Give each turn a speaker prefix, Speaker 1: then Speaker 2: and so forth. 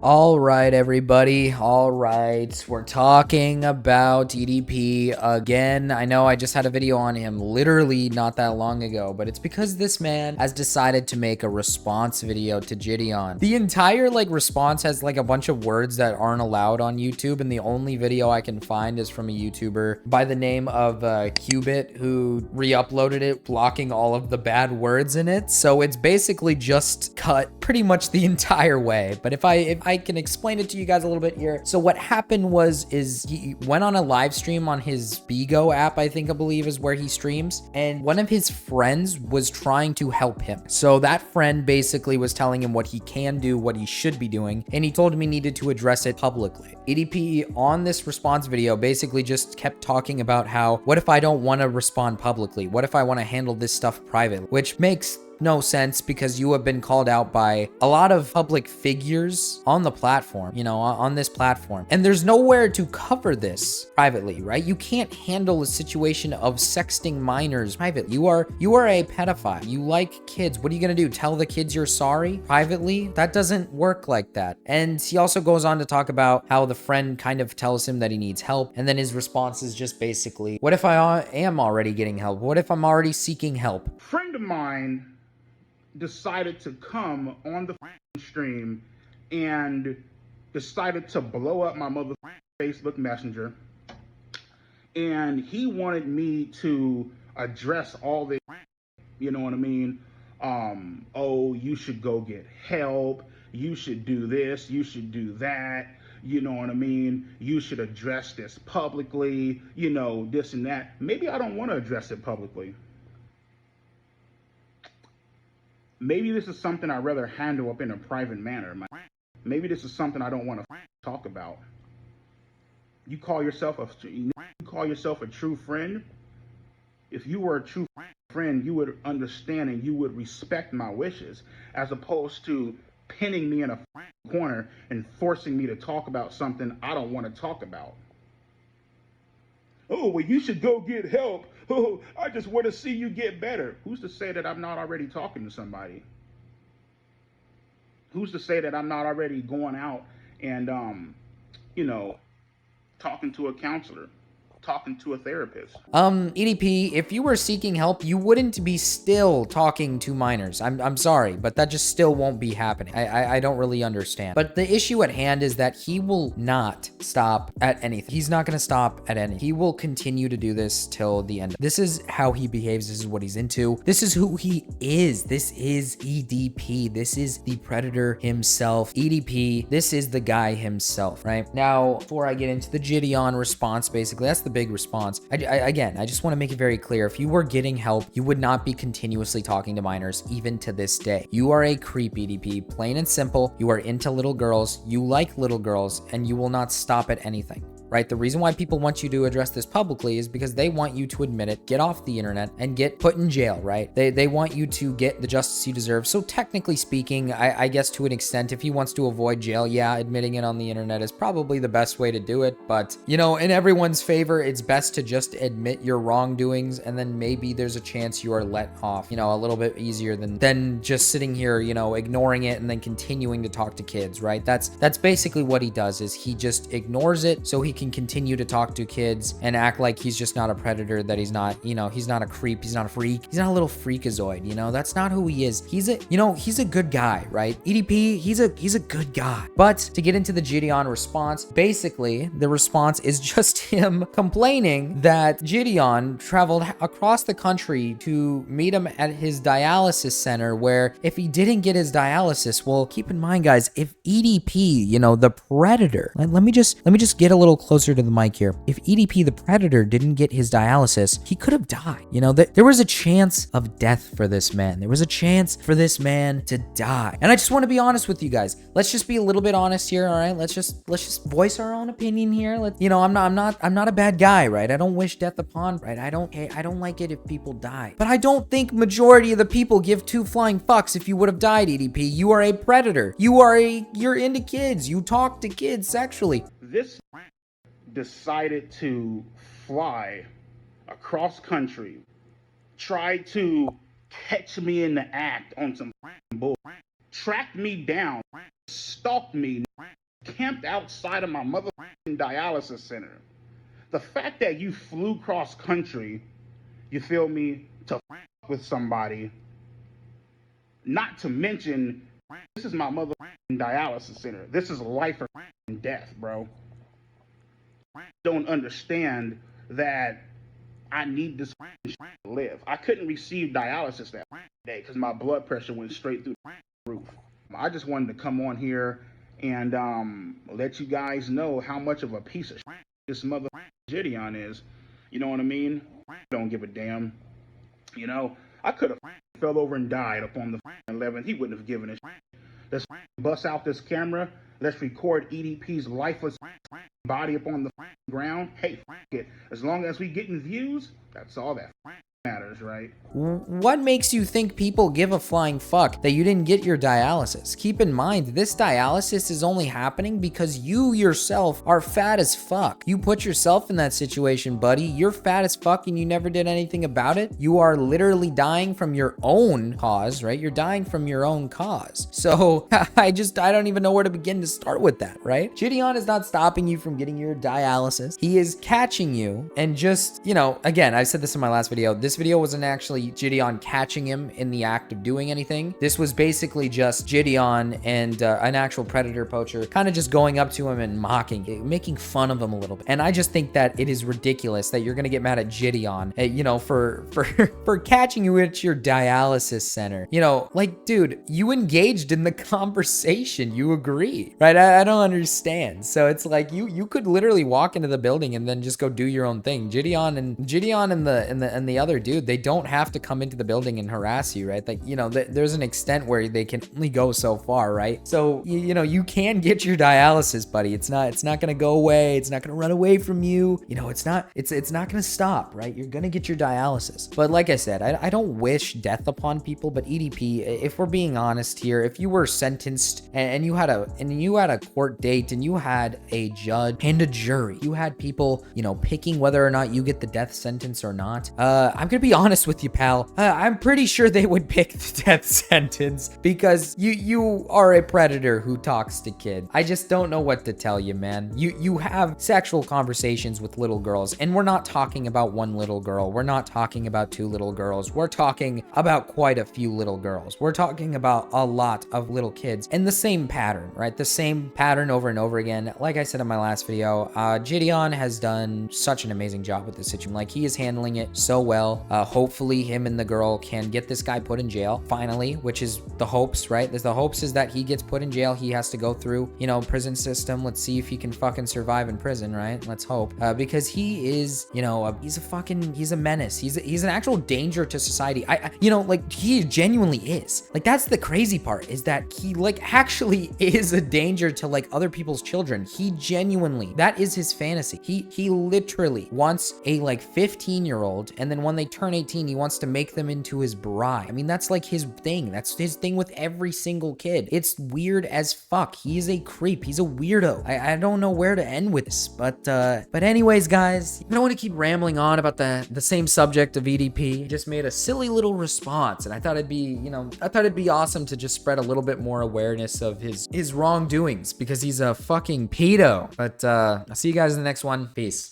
Speaker 1: All right, everybody. All right. We're talking about EDP again. I know I just had a video on him literally not that long ago, but it's because this man has decided to make a response video to Jidion. The entire response has a bunch of words that aren't allowed on YouTube, and the only video I can find is from a YouTuber by the name of Qubit, who re-uploaded it, blocking all of the bad words in it. So it's basically just cut pretty much the entire way. But if I can explain it to you guys a little bit here. So what happened is he went on a live stream on his Bigo app, I believe is where he streams, and one of his friends was trying to help him. So that friend basically was telling him what he can do, what he should be doing, and he told him he needed to address it publicly. EDP on this response video basically just kept talking about how, what if I don't want to respond publicly? What if I want to handle this stuff privately? Which makes no sense, because you have been called out by a lot of public figures on the platform, on this platform. And there's nowhere to cover this privately, right? You can't handle a situation of sexting minors privately. You are a pedophile. You like kids. What are you gonna do? Tell the kids you're sorry privately? That doesn't work like that. And he also goes on to talk about how the friend kind of tells him that he needs help. And then his response is just basically, what if I am already getting help? What if I'm already seeking help?
Speaker 2: Friend of mine decided to come on the stream and decided to blow up my mother Facebook Messenger, and he wanted me to address all this, you know what I mean? Oh, you should go get help, you should do this, you should do that, you know what I mean? You should address this publicly, this and that. Maybe I don't want to address it publicly. Maybe this is something I'd rather handle up in a private manner. Maybe this is something I don't want to talk about. You call yourself a true friend? If you were a true friend, you would understand and you would respect my wishes, as opposed to pinning me in a corner and forcing me to talk about something I don't want to talk about. Oh, well, you should go get help. Oh, I just want to see you get better. Who's to say that I'm not already talking to somebody? Who's to say that I'm not already going out and, talking to a counselor, talking to a therapist?
Speaker 1: EDP, if you were seeking help, you wouldn't be still talking to minors. I'm sorry, but that just still won't be happening. I don't really understand. But the issue at hand is that he will not stop at anything. He's not going to stop at anything. He will continue to do this till the end. This is how he behaves. This is what he's into. This is who he is. This is EDP. This is the predator himself. EDP, this is the guy himself, right? Now, before I get into the Jidion response, basically, that's the big response. I just want to make it very clear. If you were getting help, you would not be continuously talking to minors, even to this day. You are a creep, EDP, plain and simple. You are into little girls. You like little girls, and you will not stop at anything. Right? The reason why people want you to address this publicly is because they want you to admit it, get off the internet, and get put in jail, right? They want you to get the justice you deserve. So technically speaking, I guess to an extent, if he wants to avoid jail, yeah, admitting it on the internet is probably the best way to do it. But, in everyone's favor, it's best to just admit your wrongdoings, and then maybe there's a chance you are let off, a little bit easier than just sitting here, ignoring it and then continuing to talk to kids, right? That's basically what he does, is he just ignores it so he can continue to talk to kids and act like he's just not a predator, that he's not, he's not a creep, he's not a freak, he's not a little freakazoid, that's not who he is. He's a good guy, right? EDP, he's a good guy. But to get into the Jidion response, basically the response is just him complaining that Jidion traveled across the country to meet him at his dialysis center, where if he didn't get his dialysis, well, keep in mind, guys, if EDP, the predator, let me just get a little closer to the mic here. If EDP, the predator, didn't get his dialysis, he could have died. There was a chance of death for this man. There was a chance for this man to die. And I just want to be honest with you guys. Let's just be a little bit honest here, all right? Let's just voice our own opinion here. I'm not a bad guy, right? I don't wish death upon, right? I don't like it if people die. But I don't think majority of the people give two flying fucks if you would have died, EDP. You are a predator. You're into kids. You talk to kids sexually.
Speaker 2: This decided to fly across country, tried to catch me in the act on some bull, tracked me down, stalked me, camped outside of my motherfucking dialysis center. The fact that you flew cross country, you feel me, to with somebody, not to mention, this is my motherfucking dialysis center. This is life or death, bro. Don't understand that I need this to live. I couldn't receive dialysis that day because my blood pressure went straight through the roof. I just wanted to come on here and let you guys know how much of a piece of this mother Jidion is. You know what I mean? Don't give a damn. You know, I could have fell over and died up on the 11th. He wouldn't have given a shit. Let's bust out this camera. Let's record EDP's lifeless body up on the ground. Hey, it. As long as we getting views, that's all that matters, right?
Speaker 1: What makes you think people give a flying fuck that you didn't get your dialysis? Keep in mind, this dialysis is only happening because you yourself are fat as fuck. You put yourself in that situation, buddy. You're fat as fuck and you never did anything about it. You are literally dying from your own cause, right? You're dying from your own cause. So I don't even know where to begin to start with that, right? Jidion is not stopping you from getting your dialysis. He is catching you and just, you know, again, I said this in my last video. This video wasn't actually Jidion catching him in the act of doing anything. This was basically just Jidion and an actual predator poacher kind of just going up to him and mocking, making fun of him a little bit. And I just think that it is ridiculous that you're gonna get mad at Jidion, you know, for catching you at your dialysis center. You know, like, dude, you engaged in the conversation. You agree, right? I don't understand. So it's like you could literally walk into the building and then just go do your own thing. Jidion and the other dude, they don't have to come into the building and harass you, right? Like, you know, there's an extent where they can only go so far, right? So you know, you can get your dialysis, buddy. It's not gonna go away. It's not gonna run away from you. You know, it's not gonna stop, right? You're gonna get your dialysis. But like I said, I don't wish death upon people, but EDP, if we're being honest here, if you were sentenced and you had a court date and you had a judge and a jury, you had people, you know, picking whether or not you get the death sentence or not, I'm gonna be honest with you, pal. I'm pretty sure they would pick the death sentence because you are a predator who talks to kids. I just don't know what to tell you, man. You have sexual conversations with little girls, and we're not talking about one little girl. We're not talking about two little girls. We're talking about quite a few little girls. We're talking about a lot of little kids, and the same pattern, right? The same pattern over and over again. Like I said in my last video, Jidion has done such an amazing job with this situation. Like, he is handling it so well. Hopefully him and the girl can get this guy put in jail finally, which is the hopes, right? The hopes is that he gets put in jail. He has to go through, you know, prison system. Let's see if he can fucking survive in prison, right? Let's hope. Because he is, you know, he's a menace. He's an actual danger to society. You know, like, he genuinely is. Like, that's the crazy part, is that he, like, actually is a danger to, like, other people's children. He genuinely, that is his fantasy. He literally wants a, like, 15-year-old, and then when they turn 18, he wants to make them into his bride. I mean, that's like his thing. That's his thing with every single kid. It's weird as fuck. He's a creep. He's a weirdo. I don't know where to end with this, but anyways, guys, I don't want to keep rambling on about the same subject of EDP. He just made a silly little response, and I thought it'd be awesome to just spread a little bit more awareness of his wrongdoings, because he's a fucking pedo. But I'll see you guys in the next one. Peace.